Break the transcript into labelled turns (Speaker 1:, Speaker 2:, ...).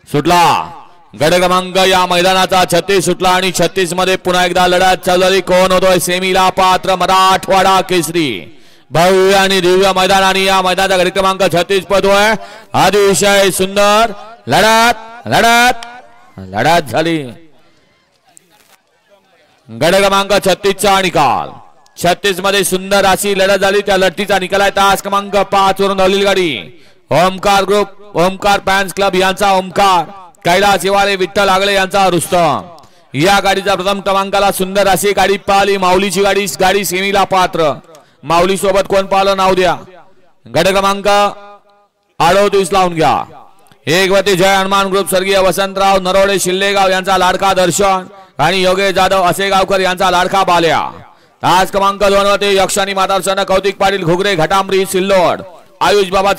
Speaker 1: सुटला गट क्रमांक या मैदानाचा 36 सुटला आणि 36 मध्ये पुन्हा एकदा लढत चालू झाली. कोण होतोय सेमीला पात्र मराठवाडा केसरी. भव्य आणि दिव्य मैदान आणि या मैदानाचा गट क्रमांक 36 पदोय. अतिशय सुंदर लढत लढत लढत झाली. गट क्रमांक 36 चा निकाल 36 मध्ये सुंदर अशी लढत झाली. त्या लढतीचा निकाल आहे तास क्रमांक 5 वरून धावलेली गाडी Omkar group Omkar fans club यांचा ओमकार, कैलास हिवाळे विठ्ठल आगळे यांचा रुस्तम. या गाडीचा प्रथम क्रमांकाला सुंदर अशी गाडी पाहिली. माऊलीची गाडी सेमीला पात्र. माऊली सोबत कोण पाहिलं नाव द्या. गट क्रमांक 38 लावून घ्या. एक वरती जय हनुमान ग्रुप स्वर्गीय वसंतराव नरोडे शिल्लेगाव यांचा लाडका दर्शन आणि योगेश जाधव असेगावकर यांचा लाडका बाल्या. तास क्रमांक 2 वरती यक्षानी मातारसन कौतिक पाटील घुगरे घटांबरी सिल्लोड. आयुष बाबा